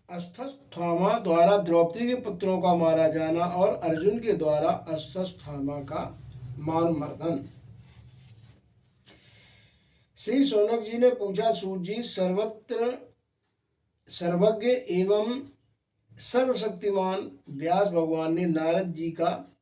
अश्वत्थामा द्वारा द्रौपदी के पुत्रों का मारा जाना और अर्जुन के द्वारा अश्वत्थामा का मानमर्दन। श्री शौनक जी ने पूछा, सूत जी, सर्वत्र सर्वज्ञ एवं सर्वशक्तिमान व्यास भगवान ने नारद जी का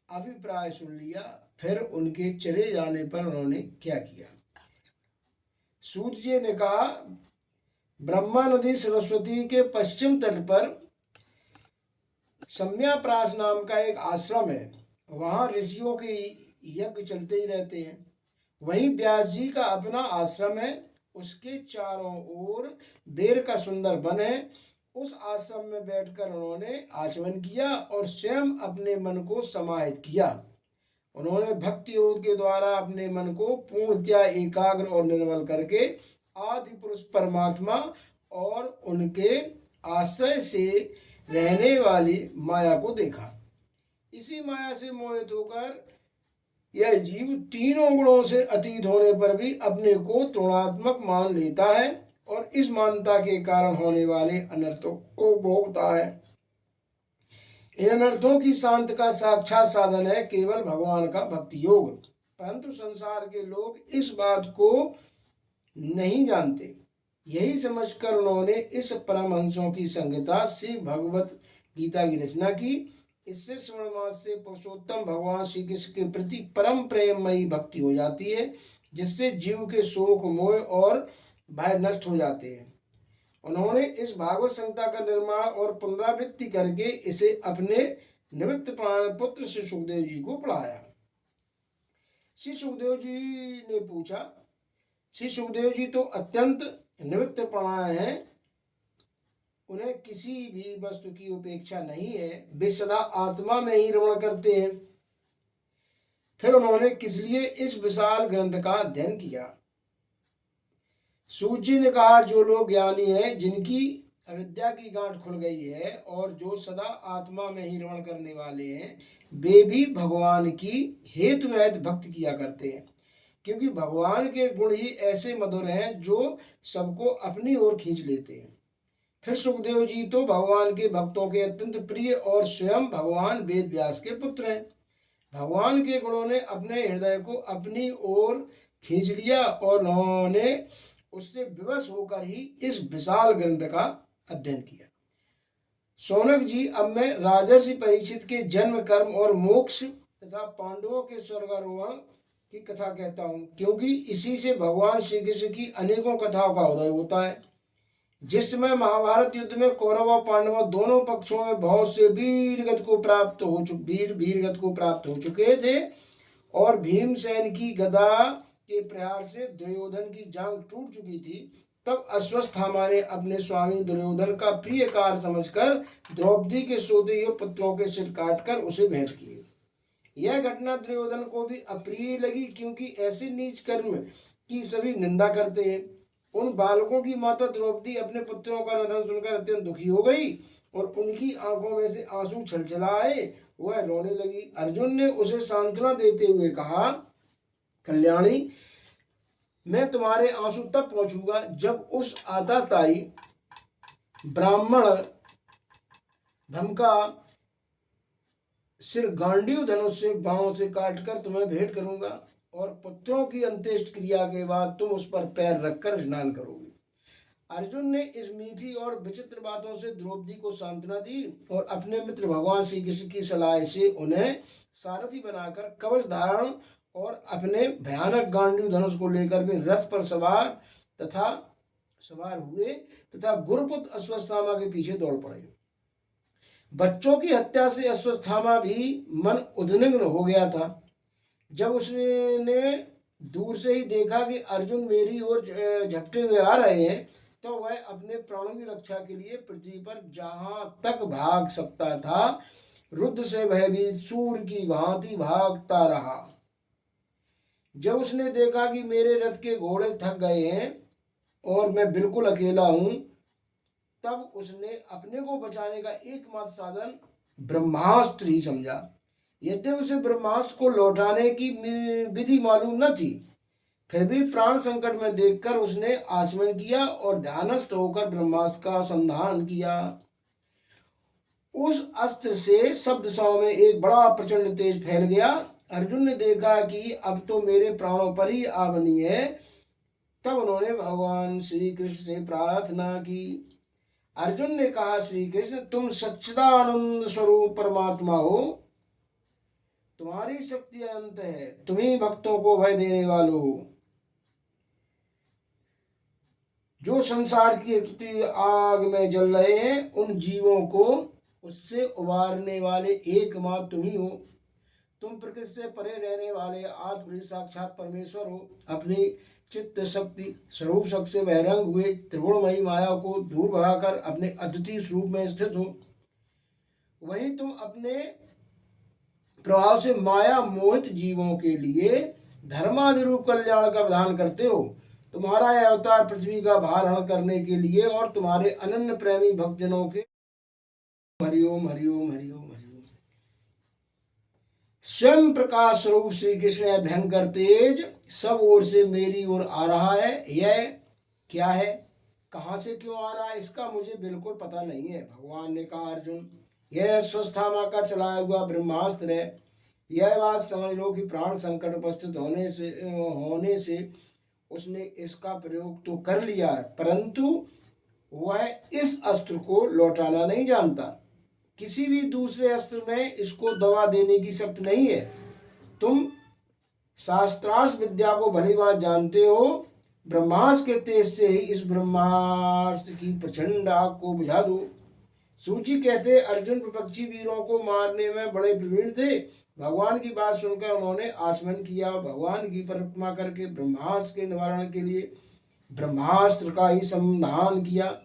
अभिप्राय सुन लिया, फिर उनके चले जाने पर उन्होंने क्या किया? सूत जी ने कहा, ब्रह्मा नदी सरस्वती के पश्चिम तट पर सम्याप्रास नाम का एक आश्रम है। वहां ऋषियों के यज्ञ चलते ही रहते हैं। वहीं व्यास जी का अपना आश्रम है। उसके चारों ओर बेर का सुंदर वन है। उस आश्रम में बैठकर उन्होंने आचमन किया और स्वयं अपने मन को समाहित किया। उन्होंने भक्ति योग के द्वारा अपने मन को पूर्णतया एकाग्र और निर्मल करके आदि पुरुष परमात्मा और उनके आश्रय से रहने वाली माया को देखा। इसी माया से मोहित होकर यह जीव तीनों गुणों से अतीत होने पर भी अपने को तुलनात्मक मान लेता है और इस मानता के कारण होने वाले अनर्थों को भोगता है। इन अनर्थों की शांति का साक्षात साधन है केवल भगवान का भक्ति योग। परंतु संसार के लोग इस बात को नहीं जानते। यही समझकर उन्होंने इस परमहंसों की संहिता श्री भगवत गीता की रचना की। इससे श्रवण मास से पुरुषोत्तम भगवान श्री कृष्ण के प्रति परम प्रेममयी भक्ति हो जाती है, जिससे जीव के शोक मोह और भय नष्ट हो जाते हैं। उन्होंने इस भागवत संहिता का निर्माण और पुनरावृत्ति करके इसे अपने निवृत्त प्राण पुत्र श्री सुखदेव जी को पढ़ाया। श्री सुखदेव जी ने पूछा, श्री सुखदेव जी तो अत्यंत निवृत्त प्राण हैं, उन्हें किसी भी वस्तु की उपेक्षा नहीं है, वे सदा आत्मा में ही रमण करते हैं। फिर उन्होंने किस लिए इस विशाल ग्रंथ का अध्ययन किया? सूत जी ने कहा, जो लोग ज्ञानी हैं, जिनकी अविद्या की गांठ खुल गई है और जो सदा आत्मा में ही रमण करने वाले हैं, वे भी भगवान की हेतु रहित भक्ति किया करते हैं, क्योंकि भगवान के गुण ही ऐसे मधुर हैं जो सबको अपनी ओर खींच लेते हैं। फिर सुखदेव जी तो भगवान के भक्तों के अत्यंत प्रिय और स्वयं भगवान वेद व्यास के पुत्र हैं। भगवान के गुणों ने अपने हृदय को अपनी ओर खींच लिया और उन्होंने उससे विवश होकर ही इस विशाल ग्रंथ का अध्ययन किया। शौनक जी, अब मैं राजर्षि परीक्षित के जन्म, कर्म और मोक्ष तथा पांडवों के स्वर्गारोहण की कथा कहता हूँ, क्योंकि इसी से भगवान श्री कृष्ण की अनेकों कथाओं का उदय होता है। जिस समय महाभारत युद्ध में कौरव और पांडव दोनों पक्षों में बहुत से वीरगत को प्राप्त हो चुके थे और भीमसेन की गदा के प्रहार से दुर्योधन की जांघ टूट चुकी थी, तब अश्वत्थामा ने अपने स्वामी दुर्योधन का प्रिय कार्य समझकर द्रौपदी के सोते हुए पुत्रों के सिर काटकर उसे भेंट किए। यह घटना दुर्योधन को भी अप्रिय लगी, क्योंकि ऐसे नीच कर्म की सभी निंदा करते हैं। उन बालकों की माता द्रौपदी अपने पुत्रों का निधन सुनकर अत्यंत दुखी हो गई और उनकी आंखों में से आंसू छलछलाए, वह रोने लगी। अर्जुन ने उसे सांत्वना देते हुए कहा, कल्याणी, मैं तुम्हारे आंसू तब पहुंचूंगा जब उस आताताई ब्राह्मण धम का सिर गांडीव धनुष से बाणों से काटकर तुम्हें भेंट करूंगा और पुत्रों की अंत्येष्ट क्रिया के बाद तुम उस पर पैर रखकर स्नान करोगे। अर्जुन ने इस मीठी और विचित्र बातों से द्रौपदी को सांत्वना दी और अपने मित्र भगवान श्री कृष्ण की सलाह से उन्हें सारथी बनाकर कवच धारण और अपने भयानक गांडीव धनुष को लेकर वे रथ पर सवार हुए तथा गुरुपुत्र अश्वत्थामा के पीछे दौड़ पड़े। बच्चों की हत्या से अश्वत्थामा भी मन उद्विग्न हो गया था। जब उसने दूर से ही देखा कि अर्जुन मेरी ओर झपटे हुए आ रहे हैं, तो वह अपने प्राणों की रक्षा के लिए पृथ्वी पर जहां तक भाग सकता था रुद्र से भयभीत सूर्य की भांति भागता रहा। जब उसने देखा कि मेरे रथ के घोड़े थक गए हैं और मैं बिल्कुल अकेला हूं, तब उसने अपने को बचाने का एकमात्र साधन ब्रह्मास्त्र ही समझा। यद्यपि उसे ब्रह्मास्त्र को लौटाने की विधि मालूम न थी, फिर भी प्राण संकट में देखकर उसने आचमन किया और ध्यानस्थ होकर ब्रह्मास्त्र का संधान किया। उस अस्त्र से सब दिशाओं में एक बड़ा प्रचंड तेज फैल गया। अर्जुन ने देखा कि अब तो मेरे प्राणों पर ही आवनी है। तब उन्होंने भगवान श्री कृष्ण से प्रार्थना की। अर्जुन ने कहा, श्री कृष्ण, तुम सच्चिदानंद स्वरूप परमात्मा हो, तुम्हारी शक्ति अनंत है, तुम ही भक्तों को भय देने वालों हो। जो संसार की आग में जल रहे हैं, उन जीवों को उससे उबारने वाले एकमात्र तुम ही हो। तुम प्रकृति से परे रहने वाले आत्म साक्षात परमेश्वर हो। अपनी चित्त शक्ति स्वरूप शक्ति से बहिरंग हुए त्रिगुणमयी माया को दूर भगाकर अपने अद्वितीय स्वरूप में स्थित हो। वहीं तुम अपने प्रभाव से माया मोहित जीवों के लिए धर्मादि रूप कल्याण का विधान करते हो। तुम्हारा यह अवतार पृथ्वी का भार हरण करने के लिए और तुम्हारे अनन्य प्रेमी भक्तजनों के हरिओम हरिओम हरिओम हरिओम। स्वयं प्रकाश स्वरूप श्री कृष्ण भयंकर तेज सब ओर से मेरी ओर आ रहा है। यह क्या है, कहां से क्यों आ रहा है, इसका मुझे बिल्कुल पता नहीं है। भगवान ने कहा, अर्जुन, यह अश्वत्थामा का चलाया हुआ ब्रह्मास्त्र है। यह बात समझ लो कि प्राण संकट उपस्थित होने से उसने इसका प्रयोग तो कर लिया है, परंतु वह इस अस्त्र को लौटाना नहीं जानता। किसी भी दूसरे अस्त्र में इसको दवा देने की शक्ति नहीं है। तुम शास्त्रार्थ विद्या को भली बात जानते हो। ब्रह्मास्त्र के तेज से ही इस ब्रह्मास्त्र की प्रचंड आग को बुझा दो। सूची कहते, अर्जुन विपक्षी वीरों को मारने में बड़े प्रवीण थे। भगवान की बात सुनकर उन्होंने आचमन किया। भगवान की परिक्रमा करके ब्रह्मास्त्र के निवारण के लिए ब्रह्मास्त्र का ही संधान किया।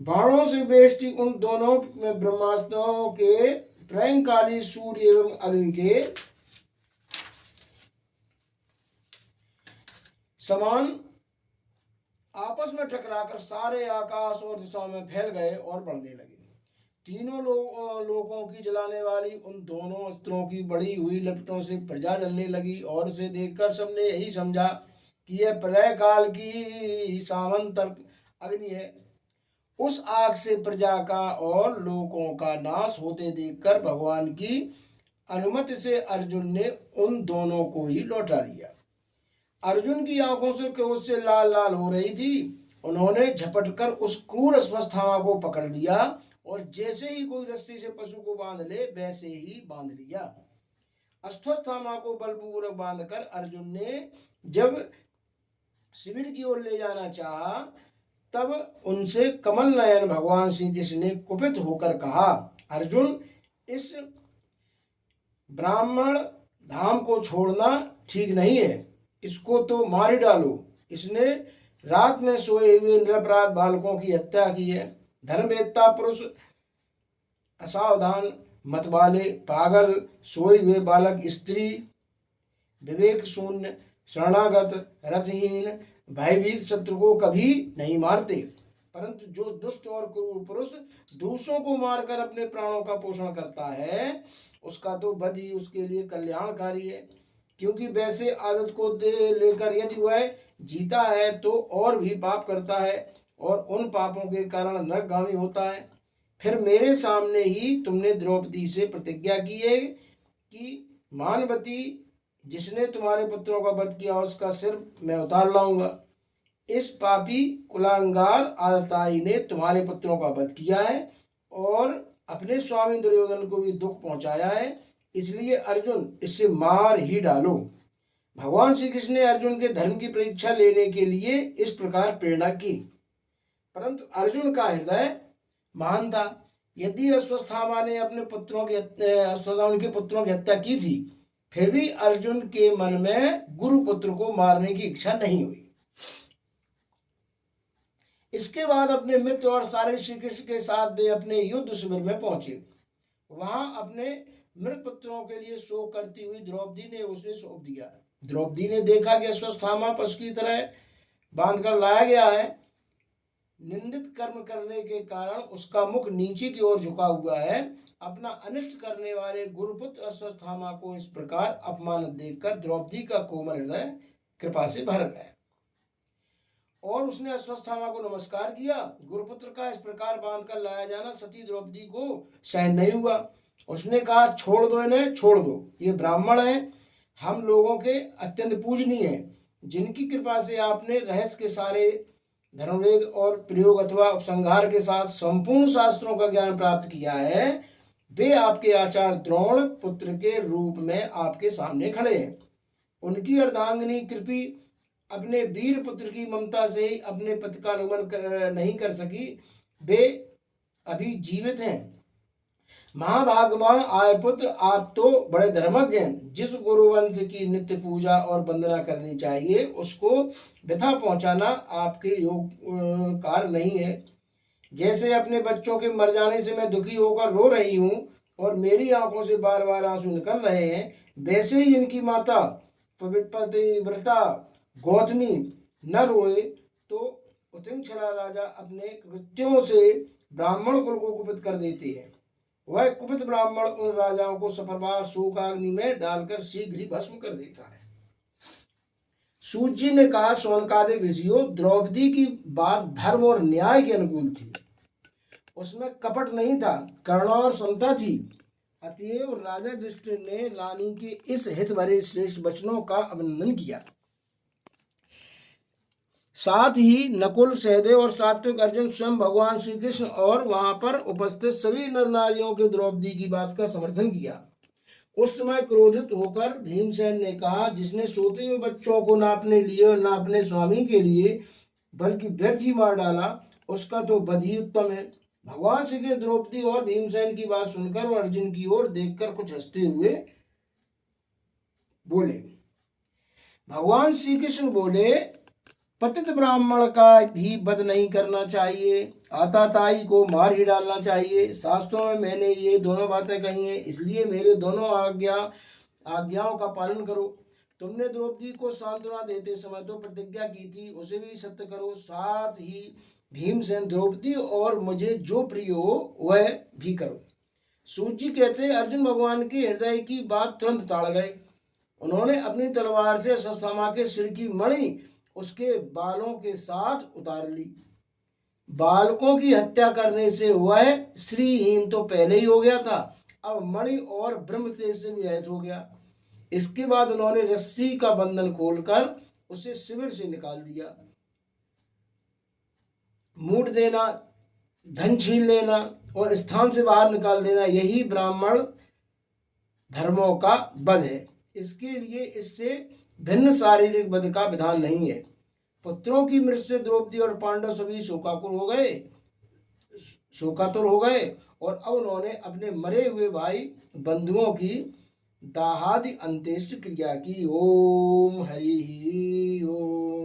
बाणों से बेष्टि उन दोनों ब्रह्मास्त्रों के प्रलयंकाली सूर्य एवं अग्नि के समान आपस में टकराकर सारे आकाश और दिशाओं में फैल गए और बढ़ने लगे। तीनों लोगों की जलाने वाली उन दोनों अस्त्रों की बड़ी हुई लपटों से प्रजा जलने लगी और उसे देखकर सबने यही समझा कि यह प्रलय काल की सामंतर अग्नि है। उस आग से प्रजा का और लोगों का नाश होते देखकर भगवान की अनुमति से अर्जुन ने उन दोनों को ही लौटा लिया। अर्जुन की आंखों से क्रोध से लाल लाल हो रही थी। उन्होंने झपटकर उस क्रूर अश्वत्थामा को पकड़ लिया और जैसे ही कोई रस्सी से पशु को बांध ले वैसे ही बांध लिया। अश्वत्थामा को बलपूर्वक बांधकर अर्जुन ने जब शिविर की ओर ले जाना चाहा, तब उनसे कमल नयन भगवान श्री कृष्ण ने कुपित होकर कहा, अर्जुन, इस ब्राह्मण धाम को छोड़ना ठीक नहीं है। इसको तो मार डालो। इसने रात में सोए हुए निरपराध बालकों की हत्या की है। धर्मवेत्ता पुरुष असावधान, मतवाले, पागल, सोए हुए बालक, स्त्री, विवेक शून्य, शरणागत, रथहीन, भयभीत शत्रु को कभी नहीं मारते, परंतु जो दुष्ट और क्रूर पुरुष दूसरों को मारकर अपने प्राणों का पोषण करता है, उसका तो वध ही उसके लिए कल्याणकारी है। क्योंकि वैसे आदत को लेकर यदि वह जीता है तो और भी पाप करता है और उन पापों के कारण नरकगामी होता है। फिर मेरे सामने ही तुमने द्रौपदी से प्रतिज्ञा की है कि मानवती, जिसने तुम्हारे पुत्रों का वध किया, उसका सिर मैं उतार लाऊंगा। इस पापी कुलांगार आदताई ने तुम्हारे पुत्रों का वध किया है और अपने स्वामी दुर्योधन को भी दुख पहुंचाया है, इसलिए अर्जुन, इससे मार ही डालो। भगवान श्री कृष्ण ने अर्जुन के धर्म की परीक्षा लेने के लिए इस प्रकार प्रेरणा की, परंतु अर्जुन का हृदय महान था। यदि अश्वत्थामा ने अपने पुत्रों की हत्या की थी, फिर भी अर्जुन के मन में गुरुपुत्र को मारने की इच्छा नहीं हुई। इसके बाद अपने मित्र और सारे श्री कृष्ण के साथ वे अपने युद्ध शिविर में पहुंचे। वहां अपने मृत पुत्रों के लिए शोक करती हुई द्रौपदी ने उसे सौंप दिया। द्रौपदी ने देखा कि अश्वत्थामा पशु की तरह बांधकर लाया गया है। निंदित कर्म करने के कारण उसका मुख नीचे की ओर झुका हुआ है। अपना अनिष्ट करने वाले गुरुपुत्र अश्वत्थामा को इस प्रकार अपमान देखकर द्रौपदी का कोमल हृदय कृपा से भर गया। और उसने अश्वत्थामा को नमस्कार किया। गुरुपुत्र का इस प्रकार बांध कर लाया जाना सती द्रौपदी को सहन नहीं हुआ। उसने कहा, छोड़ दो इन्हें, छोड़ दो, ये ब्राह्मण हैं, हम लोगों के अत्यंत पूजनीय हैं, जिनकी कृपा से आपने रहस्य के सारे धर्मवेद और प्रयोग अथवा उपसंहार के साथ संपूर्ण शास्त्रों का ज्ञान प्राप्त किया है, वे आपके आचार्य द्रोण पुत्र के रूप में आपके सामने खड़े हैं। उनकी अर्धांगिनी कृपी अपने वीर पुत्र की ममता से ही अपने पति का अनुगमन नहीं कर सकी, वे अभी जीवित हैं। महाभागवान आय पुत्र, आप तो बड़े धर्मज्ञ हैं। जिस गुरुवंश की नित्य पूजा और वंदना करनी चाहिए, उसको व्यथा पहुंचाना आपके योग कार्य नहीं है। जैसे अपने बच्चों के मर जाने से मैं दुखी होकर रो रही हूँ और मेरी आंखों से बार बार आंसू निकल रहे हैं, वैसे ही इनकी माता पतिव्रता गौतमी न रोए तो उत्तिंछला राजा अपने कृत्यों से ब्राह्मण कुल को कुपित कर देते हैं। वह कुपित ब्राह्मण उन राजाओं को सपरिवार शोकाग्नि में डालकर शीघ्र ही भस्म कर देता है। सूत जी ने कहा, शौनकादिक ऋषियों, द्रौपदी की बात धर्म और न्याय के अनुकूल थी, उसमें कपट नहीं था, करुणा और समता थी। अतएव राजा युधिष्ठिर ने रानी के इस हित भरे श्रेष्ठ वचनों का अभिनंदन किया। साथ ही नकुल, सहदेव और सात्विक अर्जुन, स्वयं भगवान श्री कृष्ण और वहां पर उपस्थित सभी नर नारियों के द्रौपदी की बात का समर्थन किया। उस समय क्रोधित होकर भीमसेन ने कहा, जिसने सोते हुए बच्चों को न अपने लिए और न अपने स्वामी के लिए बल्कि व्यर्थ ही मार डाला, उसका तो वध ही उत्तम है। भगवान श्री कृष्ण द्रौपदी और भीमसेन की बात सुनकर और अर्जुन की ओर देखकर कुछ हंसते हुए बोले। भगवान श्री कृष्ण बोले, पतित ब्राह्मण का भी वध नहीं करना चाहिए, आताताई को मार ही डालना चाहिए। शास्त्रों में मैंने ये दोनों बातें कही हैं, इसलिए मेरे दोनों आज्ञाओं का पालन करो। तुमने द्रौपदी को सांत्वना देते समय तो प्रतिज्ञा की थी, उसे भी सत्य करो। साथ ही भीमसेन, द्रौपदी और मुझे जो प्रिय हो वह भी करो। सूत जी कहते, अर्जुन भगवान के हृदय की बात तुरंत ताड़ गए। उन्होंने अपनी तलवार से अश्वत्थामा के सिर की मणि उसके बालों के साथ उतार ली। बालकों की हत्या करने से वह श्रीहीन तो पहले ही हो गया था, अब मणि और ब्रह्म तेज से भी रहित हो गया। इसके बाद उन्होंने रस्सी का बंधन खोलकर उसे शिविर से निकाल दिया। मूठ देना, धन छीन लेना और स्थान से बाहर निकाल देना, यही ब्राह्मण धर्मों का वध है। इसके लिए इससे भिन्न शारीरिक वध का विधान नहीं है। पुत्रों की मृत्यु से द्रौपदी और पांडव सभी शोकातुर हो गए और अब उन्होंने अपने मरे हुए भाई बंधुओं की दाहादि अंत्येष्टि क्रिया की। ओम हरि ओम।